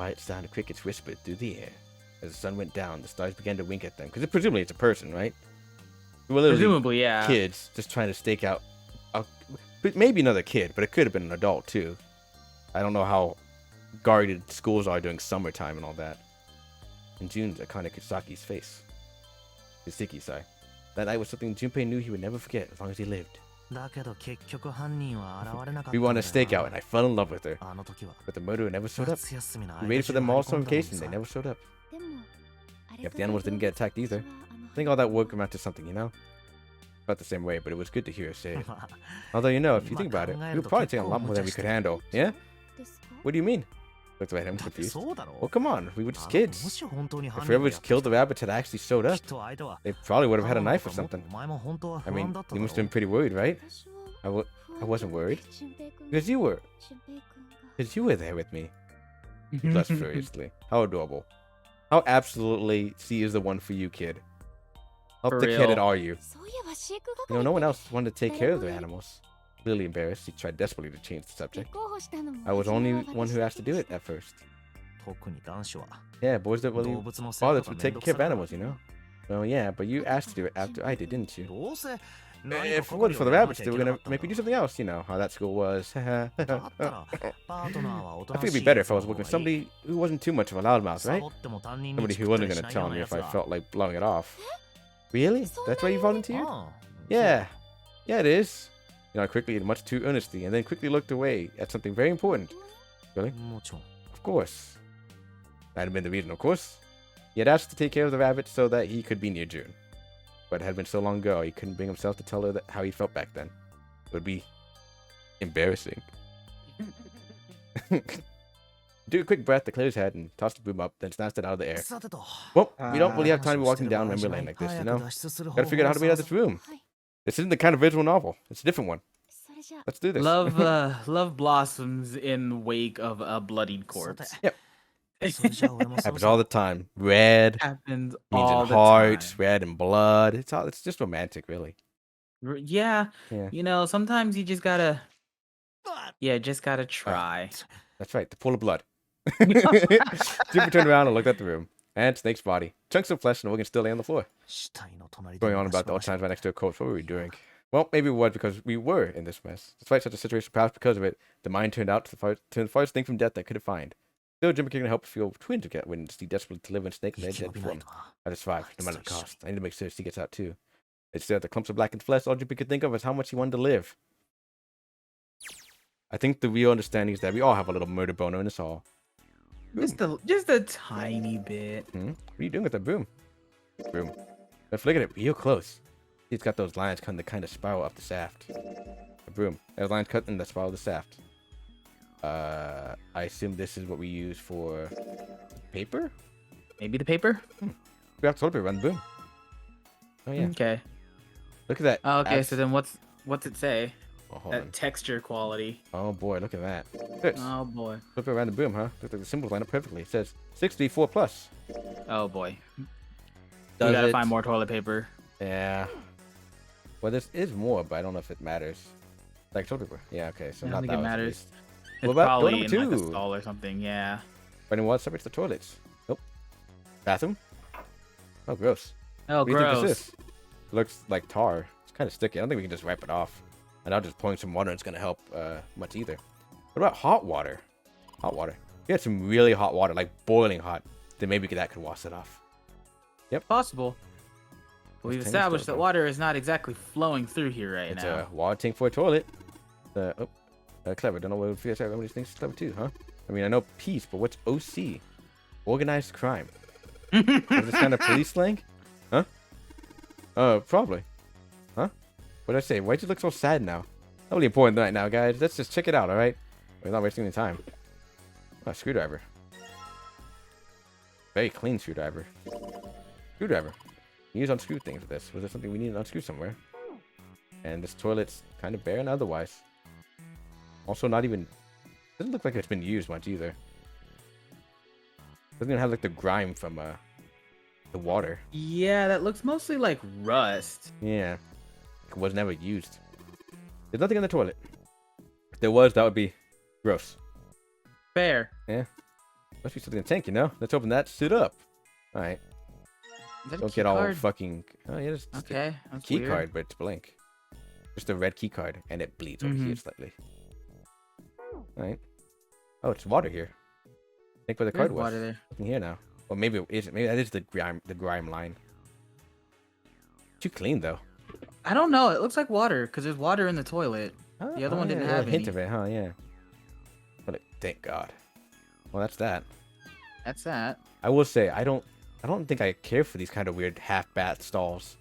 quiet sound of crickets whispered through the air. As the sun went down, the stars began to wink at them. Because presumably it's a person, right? Well, Presumably, yeah. Kids just trying to stake out. Maybe another kid, but it could have been an adult too. I don't know how guarded schools are during summertime and all that. In June's iconic Kisaki's face. Kisaki, sorry. That night was something Junpei knew he would never forget as long as he lived. We won a stakeout and I fell in love with her. But the murderer never showed up. We waited for them all on vacation, they never showed up. Yep, the animals didn't get attacked either. I think all that would come out to something, you know? About the same way, but it was good to hear her say it. Although, you know, if you think about it, we were probably taking a lot more than we could handle. Yeah? What do you mean? Looked at him confused. Well, come on, we were just kids. If whoever killed the rabbits had actually showed up, they probably would have had a knife or something. I mean, you must have been pretty worried, right? I wasn't worried. Because you were. Because you were there with me. Blushed furiously. How adorable. How absolutely C is the one for you, kid. How thick-headed are you? You know, no one else wanted to take care of the animals. Clearly embarrassed, he tried desperately to change the subject. I was the only one who asked to do it at first. Yeah, boys don't really bother with taking care of animals, you know? Well, yeah, but you asked to do it after I did, didn't you? If it wasn't for the rabbits, they were gonna make me do something else, you know, how that school was. I think it'd be better if I was working with somebody who wasn't too much of a loudmouth, right? Somebody who wasn't gonna tell me if I felt like blowing it off. Really? That's why you volunteered? Yeah. Yeah, it is. You know, I quickly and much too earnestly, and then quickly looked away at something very important. Really? Of course. That had been the reason, of course. He had asked to take care of the rabbit so that he could be near June. But it had been so long ago, he couldn't bring himself to tell her how he felt back then. It would be embarrassing. Do a quick breath to clear his head and toss the broom up, then snatched it out of the air. Well, we don't really have time to be walking down memory lane like this, you know? Gotta figure out how to get out of this room. This isn't the kind of visual novel. It's a different one. Let's do this. Love blossoms in wake of a bloodied corpse. Yep. Happens all the time. Red Happens means all in the heart, time. red and blood. It's just romantic, really. Yeah. Yeah. You know, sometimes you just gotta try. That's right, the pool of blood. Jupiter turned around and looked at the room. And Snake's body. Chunks of flesh and organs still lay on the floor. Going on about the old times right next to a corpse. What were we doing? Well, maybe it was because we were in this mess. Despite such a situation, perhaps because of it, the mind turned out to the farthest thing from death that could have find. Still, Jimmy couldn't help feel twin to get when he desperately to live in Snake lay dead form. I just survived, no matter the cost. I need to make sure she gets out too. Instead of the clumps of blackened flesh, all Jimmy could think of was how much he wanted to live. I think the real understanding is that we all have a little murder boner in us all. Just a tiny bit. What are you doing with that broom? Broom. Let's look at it real close. It's got those lines cutting the kind of spiral up the shaft. The broom. There's lines cut in the spiral of the shaft. I assume this is what we use for paper? Maybe the paper? We have toilet paper on the broom. Oh yeah. Okay. Look at that. Oh, okay, so then what's it say? Oh, hold That on. texture quality. Oh boy, look at that. This. Oh boy. Flip it around the broom, huh? Looks like the symbols line up perfectly. It says 64+. Oh boy. Does You gotta it? find more toilet paper. Yeah. Well, this is more, but I don't know if it matters. Like toilet paper. Yeah, okay. So I not don't think that it one, at matters. least. It's What about door probably number in like a 2? stall or something. Yeah. Running water separates the toilets. Nope. Bathroom? Oh, gross. Oh, What do you think gross. this is? It looks like tar. It's kind of sticky. I don't think we can just wipe it off. And I'll just pouring some water. It's going to help much either. What about hot water? Hot water. If you had some really hot water, like boiling hot, then maybe that could wash it off. Yep. Possible. We've Tank established stuff, that huh? water is not exactly flowing through here right It's now. a water tank for a toilet. Clever. Don't know what figure out these things clever too, huh? I mean, I know peace, but what's OC? Organized crime. Is this kind of police slang? Huh? Probably. Huh? What did I say? Why'd you look so sad now? Not really important right now, guys. Let's just check it out, alright? We're not wasting any time. Oh, screwdriver. Very clean screwdriver. Screwdriver. Use unscrew things with this. Was there something we need to unscrew somewhere? And this toilet's kind of barren otherwise. Also not even... Doesn't look like it's been used much either. Doesn't even have like the grime from the water. Yeah, that looks mostly like rust. Yeah. It was never used. There's nothing in the toilet. If there was, that would be gross. Fair. Yeah. Must be something in the tank, you know? Let's open that shit up. Alright. Don't get all fucking... Oh, yeah, it's okay. a key card, but it's blank. Just a red key card, and it bleeds over here slightly. Alright. Oh, it's water here. I think where the card was. Water there. Nothing here now. Well, maybe it is. Maybe that is the grime line. Too clean, though. I don't know. It looks like water, because there's water in the toilet. The other one didn't have a hint of it, huh? Yeah. But thank God. Well, that's that. That's that. I will say, I don't think I care for these kind of weird half-bat stalls.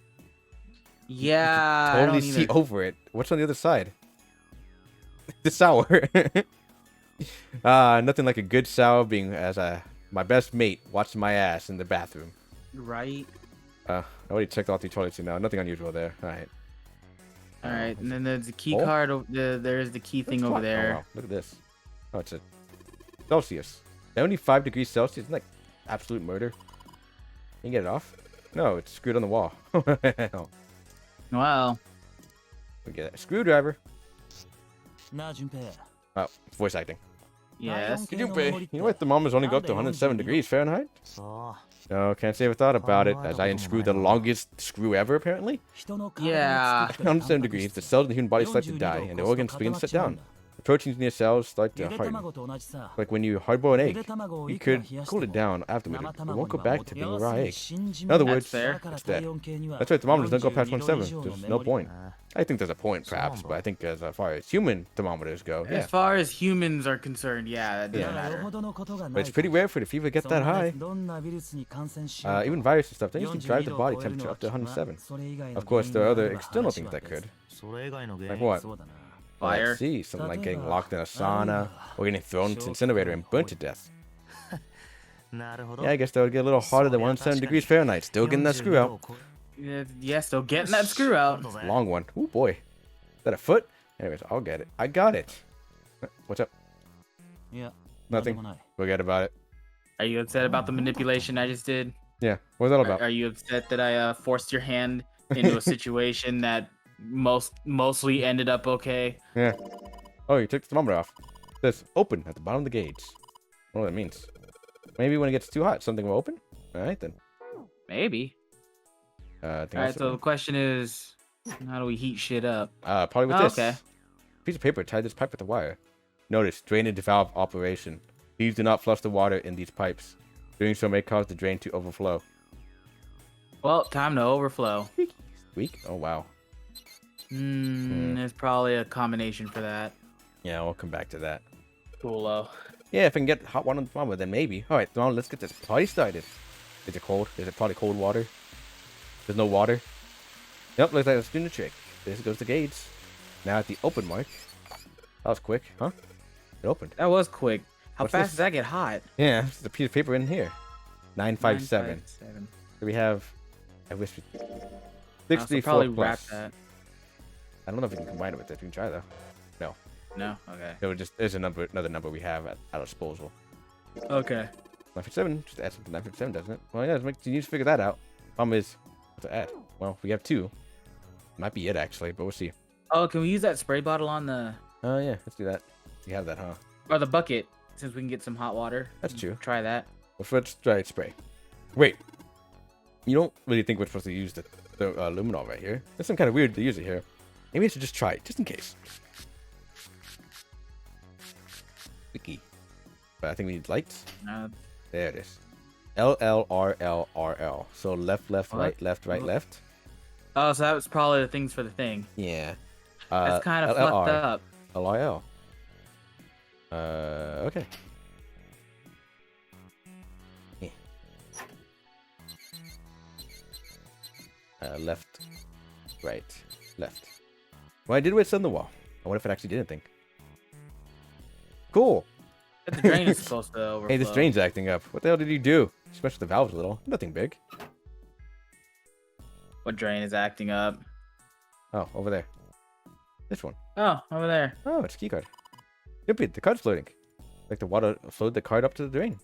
Yeah, you totally see over it. What's on the other side? The sour. Nothing like a good sour being as my best mate watching my ass in the bathroom. Right. I already checked all 3 toilets now. Nothing unusual there. All right. All right, and then there's the key card. There's the key thing over there. Oh, wow. Look at this. Oh, it's a Celsius. 75 degrees Celsius. Isn't that absolute murder? Can you get it off? No, it's screwed on the wall. Wow. We get a screwdriver. Oh, voice acting. Yes. You know what? The thermometer's only go up to 107 degrees Fahrenheit? No, can't say I've thought about it, as I unscrewed the longest screw ever, apparently. Yeah. 107 degrees, the cells in the human body start to die, and the organs begin to shut down. The proteins in your cells start to harden. Like when you hard-boil an egg, you could cool it down afterward. It won't go back to being a raw egg. In other words, it's dead. That's why thermometers don't go past 107. There's no point. I think there's a point, perhaps, but I think as far as human thermometers go, yeah. As far as humans are concerned, yeah, that doesn't matter. But it's pretty rare for the fever to get that high. Even viruses and stuff, they usually drive the body temperature up to 107. Of course, there are other external things that could. Like what? Fire. Let's see, something like getting locked in a sauna, or getting thrown into an incinerator and burnt to death. Yeah, I guess that would get a little hotter than 107 degrees Fahrenheit. Still getting that screw out. Yeah, still getting that screw out. Long one. Oh boy. Is that a foot? Anyways, I'll get it. I got it. What's up? Yeah. Nothing. Forget about it. Are you upset about the manipulation I just did? Yeah. What's that about? Are you upset that I forced your hand into a situation that mostly ended up okay? Yeah. Oh, you took the thermometer off. It says open at the bottom of the gauge. I don't know what that means. Maybe when it gets too hot, something will open? Alright then. Maybe. Alright, so the question is, how do we heat shit up? Probably with this. Okay. Piece of paper, tie this pipe with the wire. Notice, drainage valve operation. Please do not flush the water in these pipes. Doing so may cause the drain to overflow. Well, time to overflow. Weak? Oh, wow. There's probably a combination for that. Yeah, we'll come back to that. Cool. Yeah, if I can get hot water on the thermometer, then maybe. Alright, let's get this party started. Is it cold? Is it probably cold water? There's no water? Yep, looks like it's doing the trick. This goes the gauge. Now at the open mark. That was quick, huh? It opened. That was quick. How What's fast this? does that get hot? Yeah, there's a piece of paper in here. 957. 957. So we have... I wish we... So 64 probably plus. wrap that. I don't know if we can combine it with it. We can try though. No. No? Okay. It would just... There's another number we have at our disposal. Okay. 957. Just add something to 957, doesn't it? Well, yeah, you need to figure that out. Problem is... What to add? Well, we have 2. Might be it actually, but we'll see. Oh, can we use that spray bottle on the... Oh, yeah. Let's do that. You have that, huh? Or the bucket, since we can get some hot water. That's true. Try that. Let's try it spray. Wait. You don't really think we're supposed to use the luminol right here? That's some kind of weird to use it here. Maybe I should just try it, just in case. Wiki. But I think we need lights. There it is. LLRLRL. So left, right, left, right, left. Oh, so that was probably the things for the thing. Yeah. That's kind of fucked up. LRL. Okay. Yeah. Left, right, left. Well, I did what's on the wall. I wonder if it actually did anything. Cool. But the drain is supposed to overflow. Hey, this drain's acting up. What the hell did you do? Especially the valves a little. Nothing big. What drain is acting up? Oh, over there. This one. Oh, over there. Oh, it's a key card. Stupid, the card's floating. Like the water flowed the card up to the drain.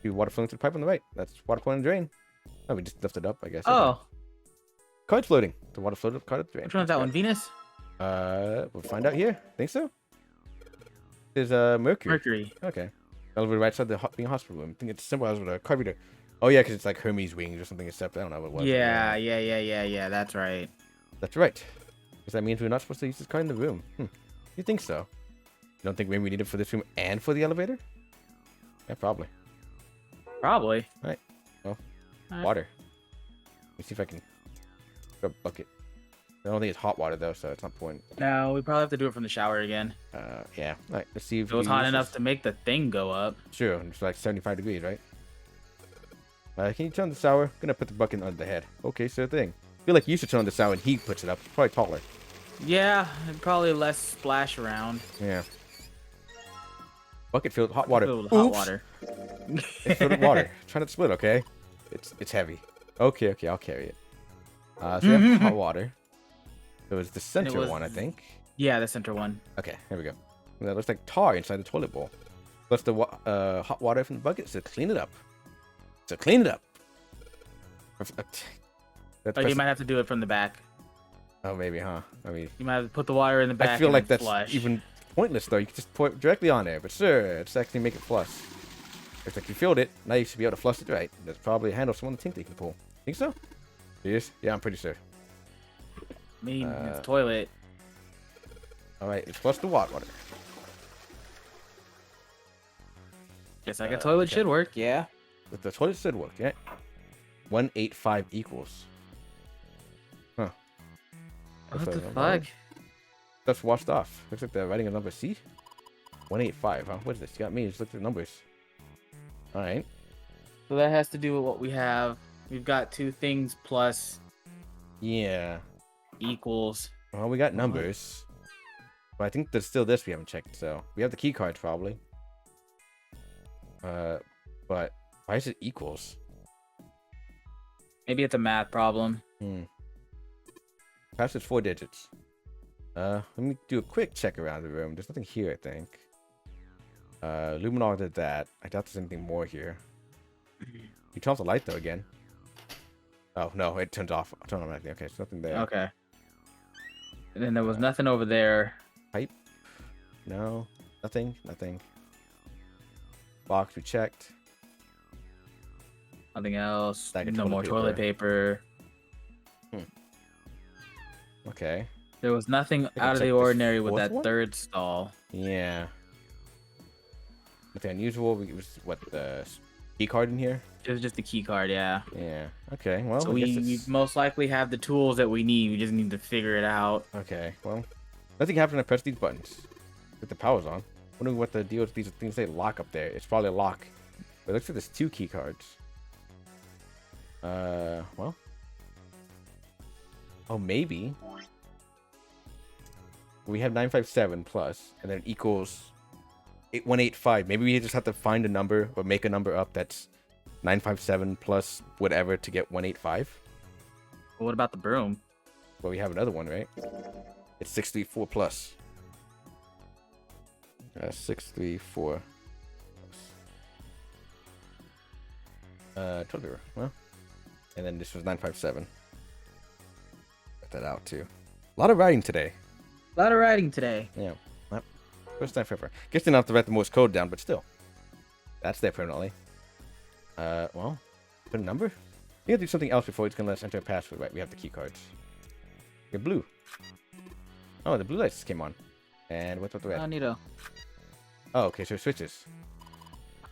See water flowing through the pipe on the right. That's water flowing in the drain. Oh, we just left it up, I guess. Oh. Okay. Card's floating. The water floated up the card up the drain. Which one's that one? Venus? We'll find out here. Think so? There's Mercury. Mercury. Okay. Elevator right side of the being hospital room. I think it's symbolized with a carburetor. Oh yeah, because it's like Hermes wings or something. Except I don't know what it was. Yeah. That's right. That's right. Because that means we're not supposed to use this car in the room. You think so? You don't think maybe we need it for this room and for the elevator? Yeah, probably. Probably. All right. Well, water. Let me see if I can grab a bucket. I don't think it's hot water though, so it's not point. No, we probably have to do it from the shower again. Yeah. All right. Let's see if it was hot enough to make the thing go up. Sure. It's like 75 degrees, right? Can you turn on the shower? I'm gonna put the bucket under the head. Okay, sure thing. I feel like you should turn on the shower and he puts it up. It's probably taller. Yeah, and probably less splash around. Yeah. Bucket filled with hot water. Filled with hot water. It's filled with water. Try not to split, okay? It's heavy. Okay, I'll carry it. So we have hot water. So it's the center one, I think. Yeah, the center one. Okay, here we go. And that looks like tar inside the toilet bowl. Plus the hot water from the bucket, so clean it up. Oh, you might have to do it from the back. Oh, maybe, huh? I mean, you might have to put the water in the back. I feel like that's flush. even pointless, though. You can just pour it directly on there. But sure, it's actually make it flush. It's like you filled it. Now you should be able to flush it right. There's probably a handle someone think they can pull. Think so? Yes? Yeah, I'm pretty sure. I mean, it's a toilet. All right, let's flush the water. Guess like a toilet should work, yeah. But the toilet should work, yeah. 185 equals. Huh. What the fuck? Stuff's washed off. Looks like they're writing a number C. 185, huh? What is this? You got me. Just look at the numbers. All right. So that has to do with what we have. We've got two things plus. Yeah. Equals. Well, we got numbers. But I think there's still this we haven't checked. So we have the key cards probably. But why is it equals? Maybe it's a math problem. Perhaps it's 4 digits. Let me do a quick check around the room. There's nothing here, I think. Luminar did that. I doubt there's anything more here. You turn off the light though again. Oh no, it turns off. Turn on everything. Okay, there's nothing there. Okay. And then there was nothing over there. Pipe? No. Nothing. Box we checked. Nothing else. No more toilet paper. Okay. There was nothing out of the ordinary with that third stall. Yeah. Nothing unusual. It was what, the key card in here? It was just the key card, yeah. Yeah. Okay. Well, so we most likely have the tools that we need. We just need to figure it out. Okay. Well, nothing happened when I press these buttons. With the power's on. Wondering what the deal with these things say lock up there. It's probably a lock. But it looks like there's 2 key cards. Well. Oh, maybe. We have 957 plus, and then equals 185. Maybe we just have to find a number or make a number up that's 957 plus whatever to get 185. Well, what about the broom? Well, we have another one, right? It's 634 plus. 634. Toilet paper. Well, and then this was 957. Got that out too. A lot of writing today. Yeah. First time forever. Guess they don't have to write the Morse code down, but still. That's there permanently. Well, put a number? We gotta do something else before it's gonna let us enter a password, right? We have the key cards. You're blue. Oh, the blue lights just came on. And what's with the red? Oh, neato. Oh, okay, so it switches.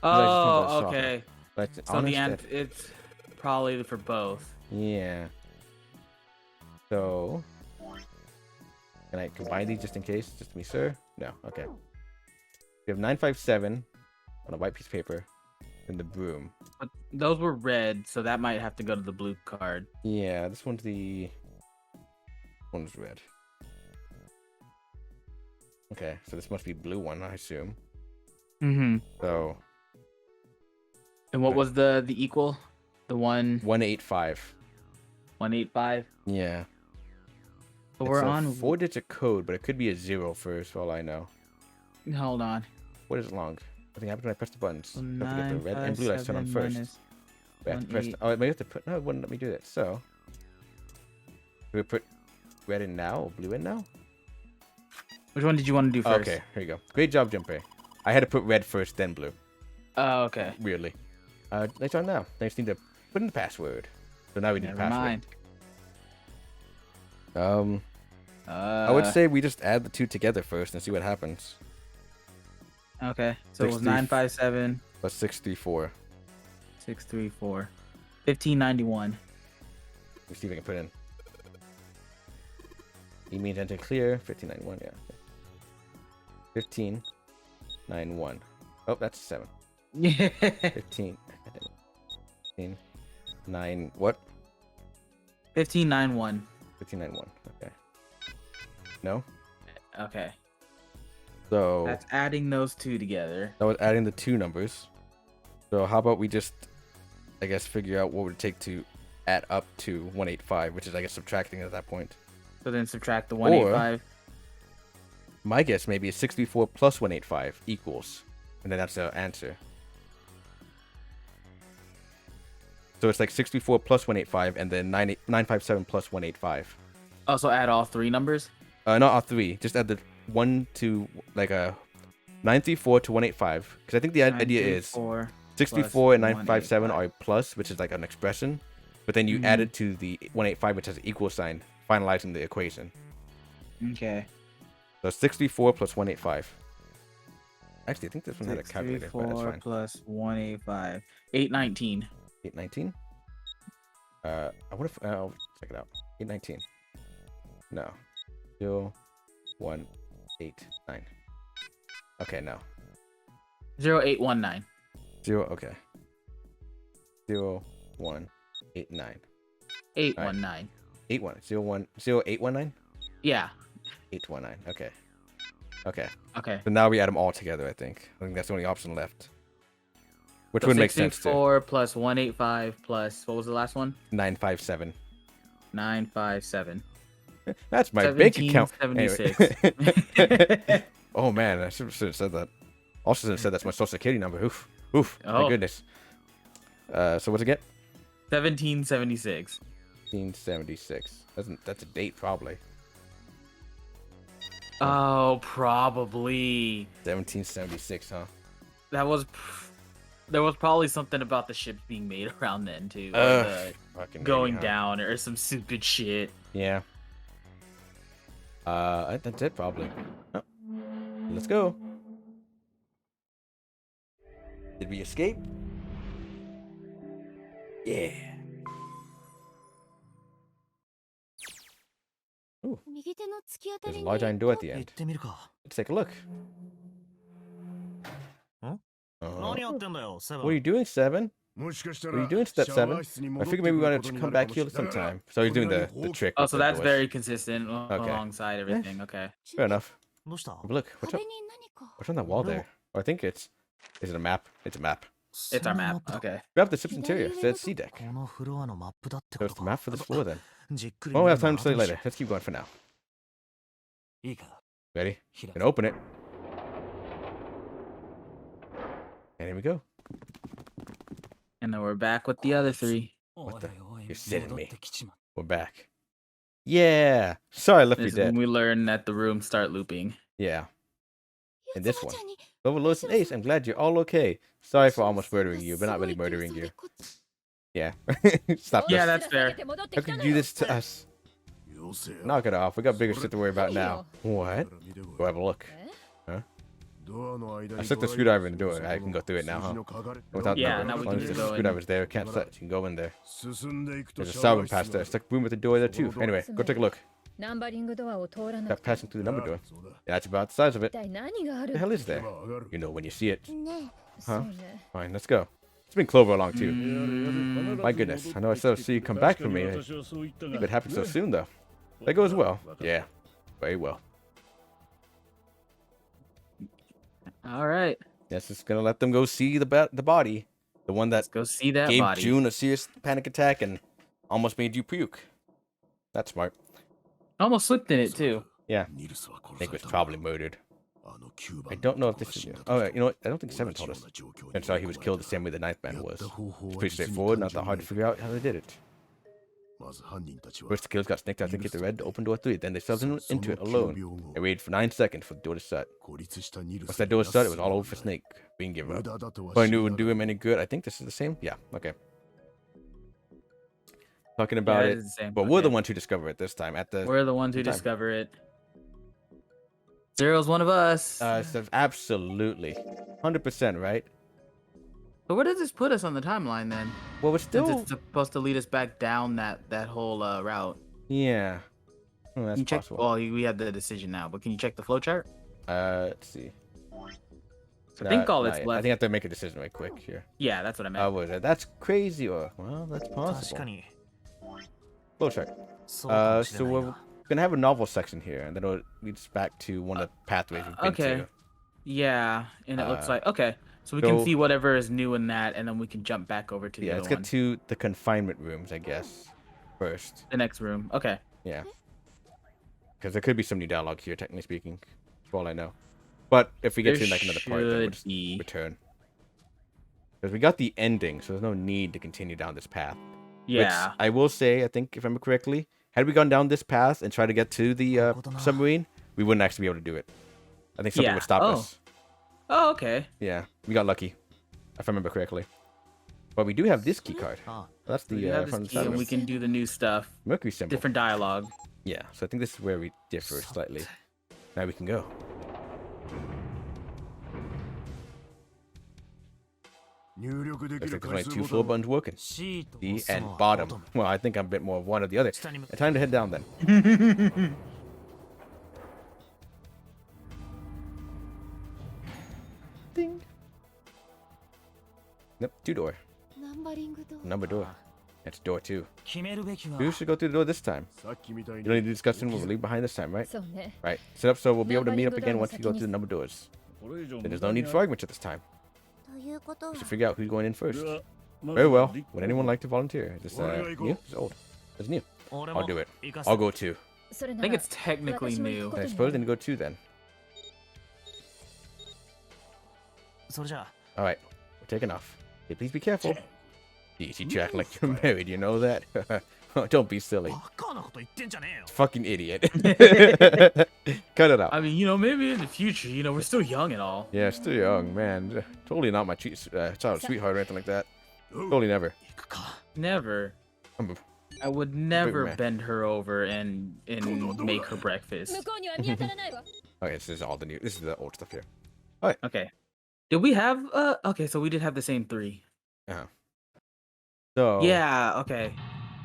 Oh, okay. So the end, it's probably for both. Yeah. So, can I combine these just in case? Just to be sure? No. Okay. We have 957 on a white piece of paper in the broom. But those were red, so that might have to go to the blue card. Yeah, this one's red. Okay, so this must be blue one, I assume. So. And what was the equal? The one. 185. 185. Yeah. But we're on 4-digit code, but it could be a 0 first, for all I know. Hold on. What is long? Nothing happens when I press the buttons. Don't forget the red and blue lights turn on first. We have to press. Oh, maybe have to put. No, it wouldn't let me do that. So, do we put red in now or blue in now? Which one did you want to do first? Okay, here you go. Great job, Junpei. I had to put red first, then blue. Oh, okay. Weirdly. They are now. They just need to put in the password. So now we need Never password. mind. I would say we just add the two together first and see what happens. Okay. So it was 957 plus 634. 634. 1591. Let's see if I can put in. E means enter clear. 1591. Yeah. 1591. Oh, that's 7. Yeah. 15. 9. What? 1591. 1591. Okay. No? Okay. So that's adding those two together. That was adding the two numbers. So how about we just, I guess, figure out what would it take to add up to 185, which is, I guess, subtracting at that point. So then subtract the 185. Or, my guess maybe is 64 plus 185 equals, and then that's the answer. So it's like 64 plus 185, and then 957 plus 185. Also add all three numbers? Not all three. Just add the 1 to, like, 934 to 185. Because I think the idea is 64 and 957 are plus, which is like an expression. But then you add it to the 185, which has an equal sign, finalizing the equation. Okay. So 64 plus 185. Actually, I think this one had a calculator. 64 plus 185. 819. 819? I wonder if I'll check it out. 819. No. 0189. Okay, no. 0819. Okay. 0189. 819. 0819? Yeah. 819. Okay. Okay. Okay. So now we add them all together, I think. I think that's the only option left. Which would make sense too. 64 plus 185 plus, what was the last one? 957. 957. That's my bank account. 1776. Anyway. Oh man, I should have said that. Also should have said that's my social security number. Oof. Oof. Oh. My goodness. So what's it get? 1776. 1776. That's a date probably. Oh, probably. 1776, huh? There was probably something about the ships being made around then too, going down or some stupid shit. Yeah. That's it probably. Oh. Let's go. Did we escape? Yeah. Ooh. There's a large iron door at the end. Let's take a look. Huh? What are you doing, Seven? What are you doing, Step 7? I figured maybe we wanted to come back here sometime. So he's doing the trick. Oh, so that's very consistent alongside everything. Okay. Fair enough. Look, what's up? What's on that wall there? Oh, I think it's... Is it a map? It's a map. It's our map. Okay. Grab the ship's interior. It says C deck. So it's the map for this floor then. Well, we have time to study later. Let's keep going for now. Ready? Gonna open it. And here we go. And then we're back with the other three. What the? You're sitting me. We're back. Yeah. Sorry I left you dead. When we learn that the rooms start looping. Yeah. In this one. Overlord and Ace, I'm glad you're all okay. Sorry for almost murdering you, but not really murdering you. Yeah. Stop this. Yeah, that's fair. How could you do this to us? Knock it off. We got bigger shit to worry about now. What? Go have a look. Huh? I stuck the screwdriver in the door. I can go through it now, huh? Without now we can the just go in. screwdriver's there, can't set. You can go in there. There's a solvent past there. Stuck boom at the door there too. Anyway, go take a look. Stop passing through the number door. Yeah, that's about the size of it. What the hell is there? You know when you see it. Huh? Fine, let's go. It's been Clover along too. My goodness, I know I still see you come back for me. If it happened so soon though. That goes well. Yeah, very well. All right. Yes, just gonna let them go see the body, the one that go see that gave body. June a serious panic attack and almost made you puke. That's smart. Almost slipped in it too. Yeah, Nick was probably murdered. I don't know if this is... Oh, you know what? I don't think Seven told us. And so he was killed the same way the ninth man was. It's pretty straightforward, not that hard to figure out how they did it. First, the killers got snaked out to get the red to open door 3. Then they shoved him into it alone and waited for 9 seconds for the door to shut. Once that door was shut, it was all over for Snake. Being given up. But I knew it wouldn't do him any good. I think this is the same. Yeah, okay. Talking about it. But we're the ones who discover it this time. We're the ones who discover it. Zero's one of us. Absolutely. 100%, right? But where does this put us on the timeline then? Well, we're still... Since it's supposed to lead us back down that whole route. Yeah. Oh, that's possible. Well, we have the decision now, but can you check the flowchart? Let's see. I think all that's left. I think I have to make a decision right quick here. Yeah, that's what I meant. That's crazy. Well, that's possible. Flowchart. So we're gonna have a novel section here, and then it leads back to one of the pathways we've been to. Yeah, and it looks like so we can see whatever is new in that, and then we can jump back over to the other let's get to the confinement rooms, I guess, first. The next room. Okay. Yeah. Because there could be some new dialogue here, technically speaking, for all I know. But if we get to like another part, then we'll just return. Because we got the ending, so there's no need to continue down this path. Yeah. Which I will say, I think, if I remember correctly, had we gone down this path and tried to get to the submarine, we wouldn't actually be able to do it. I think something would stop us. Oh, okay. Yeah, we got lucky, if I remember correctly. But we do have this key card. That's the front key, and we can do the new stuff. Mercury symbol. Different dialogue. Yeah, so I think this is where we differ slightly. Now we can go. Looks like there's only 2 floor buttons working. C and bottom. Well, I think I'm a bit more of one or the other. Time to head down then. Ding. Nope, 2 door. Number door. That's door 2. Who should go through the door this time? You don't need to discuss it. We'll leave behind this time, right? Right. Set up so we'll be able to meet up again once we go through the number doors. Then there's no need for arguments at this time. We should figure out who's going in first. Very well. Would anyone like to volunteer? Is this new? It's old. It's new. I'll do it. I'll go too. I think it's technically new. I suppose then go 2 then. Alright, we're taking off. Hey, please be careful. Easy, Jack, like you're married, you know that? Don't be silly. Fucking idiot. Cut it out. I mean, maybe in the future, we're still young and all. Yeah, still young, man. Totally not my child sweetheart or anything like that. Totally never. Never. I would never bend her over and make her breakfast. Okay, this is all the new. This is the old stuff here. All right. Okay. Did we have? Okay, so we did have the same 3. So. Yeah. Okay.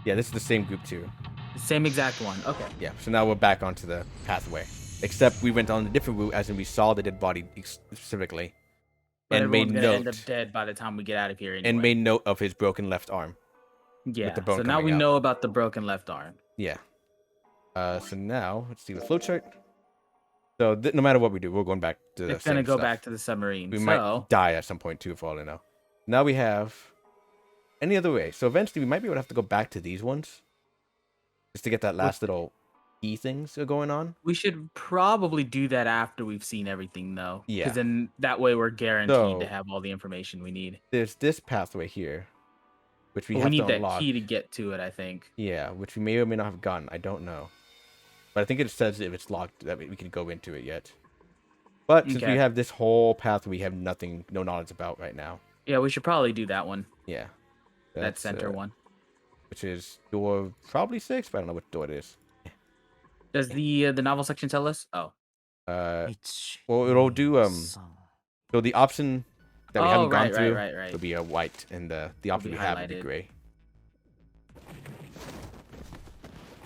Yeah, this is the same group too. The same exact one. Okay. Yeah. So now we're back onto the pathway, except we went on a different route, as in we saw the dead body specifically, but and made note. End up dead by the time we get out of here. Anyway. And made note of his broken left arm. Yeah. So now we know about the broken left arm. Yeah. So now let's see the flowchart. So no matter what we do, we're going back to the. It's gonna go back to the submarine. We might die at some point too, for all I know. Now we have any other way. So eventually we might be able to have to go back to these ones, just to get that last little key things going on. We should probably do that after we've seen everything, though. Yeah. Because then that way we're guaranteed to have all the information we need. There's this pathway here, which we have to unlock. We need that key to get to it, I think. Yeah, which we may or may not have gotten. I don't know. But I think it says if it's locked that we can go into it yet. But since we have this whole path we have no knowledge about right now. Yeah, we should probably do that one. Yeah. That center one. Which is door probably 6, but I don't know what door it is. Does the novel section tell us? Oh. Well, it'll do so the option that we haven't gone through will be a white, and the option we have will be gray.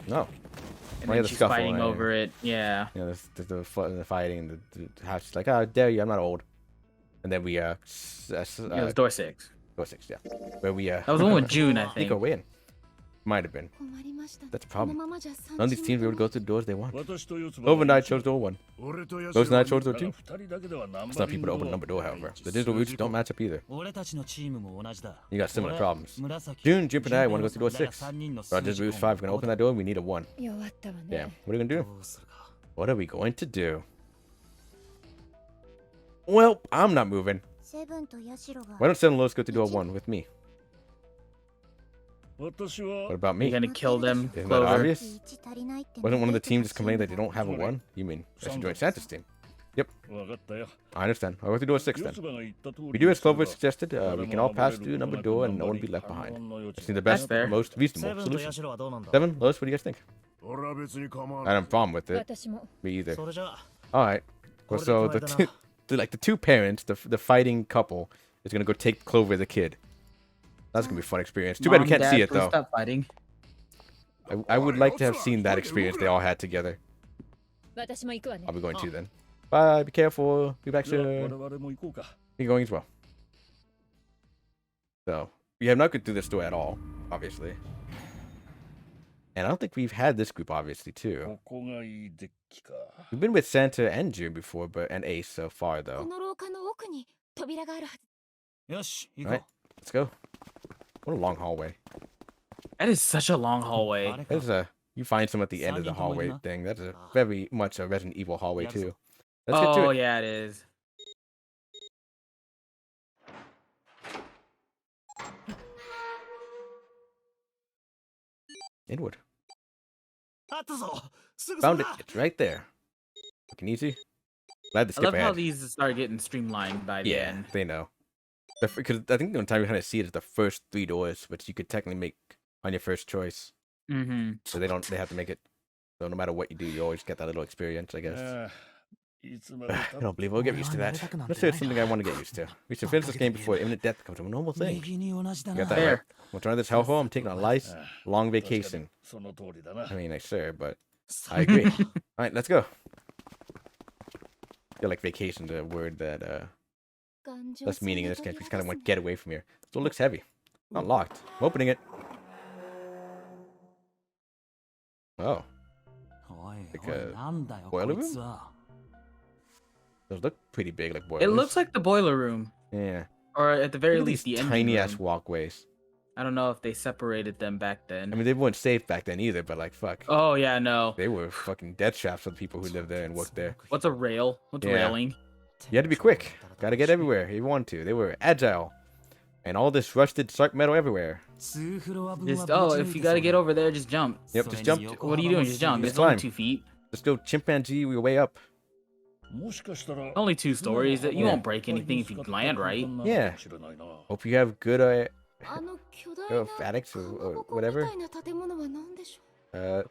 No. And then she's fighting over it. Yeah. You know, the fighting, the house is like, "Oh, dare you? I'm not old." And then we it was door 6. Door 6, yeah. Where we that was the one with June, I think. Go win. Might have been. That's a problem. None of these teams were able to go through the doors they want. Nova and I chose door 1. Those and I chose door 2. It's not people to open number door, however. The digital routes don't match up either. You got similar problems. June, Jip, and I want to go through door 6. But digital routes 5 are going to open that door, and we need a 1. Damn. What are we going to do? What are we going to do? Well, I'm not moving. Why don't 7 and Lois go to door 1 with me? What about me? You're gonna kill them, Isn't that Clover. obvious? Wasn't one of the teams just complaining that they don't have a 1? You mean I should join Santa's team? Yep. I understand. I'll have to do a 6 then. We do as Clover suggested. We can all pass through number door and no one be left behind. That seems the best, most reasonable solution. 7, Lois, what do you guys think? I don't have a problem with it. Me either. Alright. Well, so the two parents, the fighting couple, is gonna go take Clover the kid. That's gonna be a fun experience. Too bad we can't see it though. Stop fighting. I would like to have seen that experience they all had together. I'll be going too then. Bye, be careful. Be back soon. Be going as well. So, we have not gone through this door at all, obviously. And I don't think we've had this group, obviously, too. We've been with Santa and June before, and Ace so far, though. Alright, let's go. What a long hallway. That is such a long hallway. You find some at the end of the hallway thing. That's a very much a Resident Evil hallway, too. Let's get to it. Yeah, it is. Inward. Found it. It's right there. Looking easy. Glad to skip I love how ahead. these start getting streamlined by the end. They know. Because I think the only time you kind of see it is the first 3 doors, which you could technically make on your first choice. So they have to make it. So no matter what you do, you always get that little experience, I guess. I don't believe we'll get used to that. Let's say it's something I want to get used to. We should finish this game before imminent death becomes a normal thing. You got that right. Once we're on this hellhole, I'm taking a nice, long vacation. I mean, sure, but I agree. Alright, let's go. I feel like vacation's a word that, less meaning in this case. We just kind of want to get away from here. Still looks heavy. Not locked. I'm opening it. Oh. Like a boiler room? Those look pretty big, like boilers. It looks like the boiler room. Yeah. Or at the very least, the tiny ass walkways. I don't know if they separated them back then. I mean, they weren't safe back then either, but like, fuck. Oh, yeah, no. They were fucking death traps for the people who lived there and worked there. What's a rail? What's railing? You had to be quick. Gotta get everywhere if you want to. They were agile. And all this rusted sharp metal everywhere. If you gotta get over there, just jump. Yep, just jump. What are you doing? Just jump. It's only 2 feet. Let's go chimpanzee your way up. Only 2 stories. You won't break anything if you land right. Yeah. Hope you have good athletics or whatever.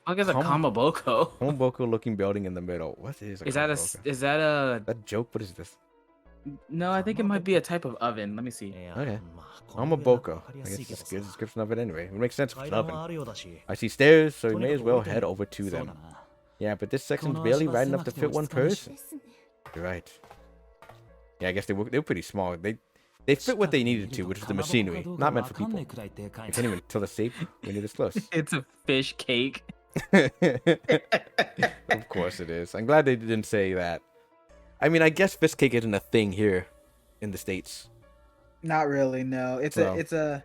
I guess a Kamaboko. Kamaboko looking building in the middle. What is that a joke? What is this? No, I think it might be a type of oven. Let me see. Okay. Kamaboko. I guess it's a good description of it anyway. It makes sense if it's an oven. I see stairs, so we may as well head over to them. Yeah, but this section's barely wide enough to fit one person. You're right. Yeah, I guess they were pretty small. They fit what they needed to, which is the machinery, not meant for people. I can't even tell the shape when you're this close. It's a fish cake. Of course it is. I'm glad they didn't say that. I mean, I guess fish cake isn't a thing here in the States. Not really, no. It's a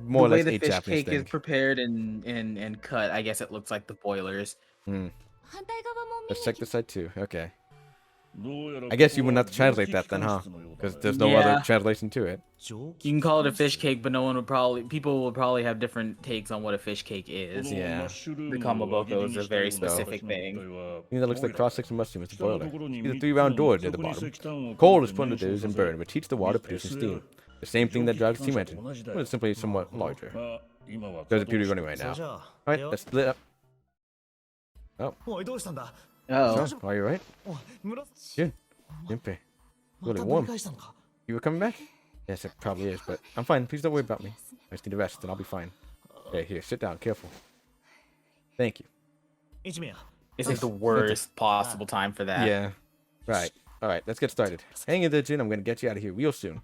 more or less the way a the fish Japanese cake thing. is prepared and cut. I guess it looks like the boilers. Let's check this side too. Okay. I guess you wouldn't have to translate that then, huh? Because there's no other translation to it. You can call it a fish cake, but people will probably have different takes on what a fish cake is. Yeah. The Kamaboko is a very specific thing. That looks like cross-section mushroom is the boiler. See the 3-round door near the bottom. Coal is put into this and burned, which heats the water, producing steam. The same thing that drives the steam engine, but it's simply somewhat larger. There's a beauty running right now. Alright, let's split up. Oh. Oh. So, are you right? Good. Jinpei. Really warm. You were coming back? Yes, it probably is, but I'm fine. Please don't worry about me. I just need to rest, and I'll be fine. Okay, here, sit down. Careful. Thank you. This is the worst possible time for that. Yeah. Right. Alright, let's get started. Hang in there, Jin. I'm gonna get you out of here real soon.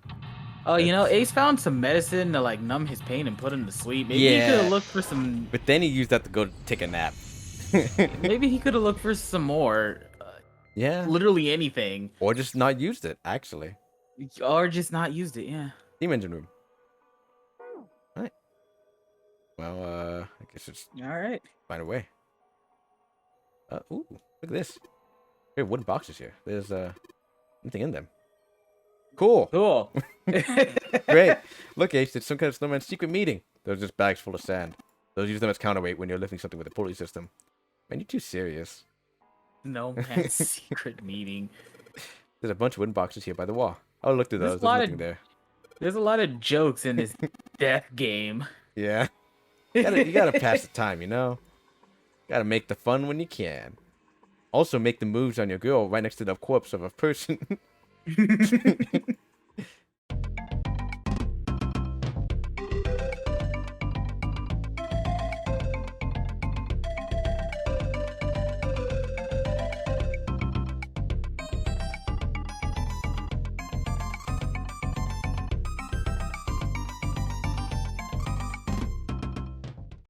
Oh, you know, Ace found some medicine to, like, numb his pain and put him to sleep. Maybe he could have looked for some... But then he used that to go take a nap. Maybe he could have looked for some more. Yeah. Literally anything. Or just not used it, actually. Or just not used it, yeah. Steam engine room. Alright. Well, I guess it's... Alright. Find a way. Ooh, look at this. We have wooden boxes here. There's, nothing in them. Cool. Cool. Great. Look, Ace, it's some kind of snowman's secret meeting. There's just bags full of sand. Those use them as counterweight when you're lifting something with a pulley system. Man, you're too serious. No man's secret meeting. There's a bunch of wooden boxes here by the wall. Oh, look at those. There's nothing there. There's a lot of jokes in this death game. Yeah. You gotta pass the time, you know? Gotta make the fun when you can. Also, make the moves on your girl right next to the corpse of a person.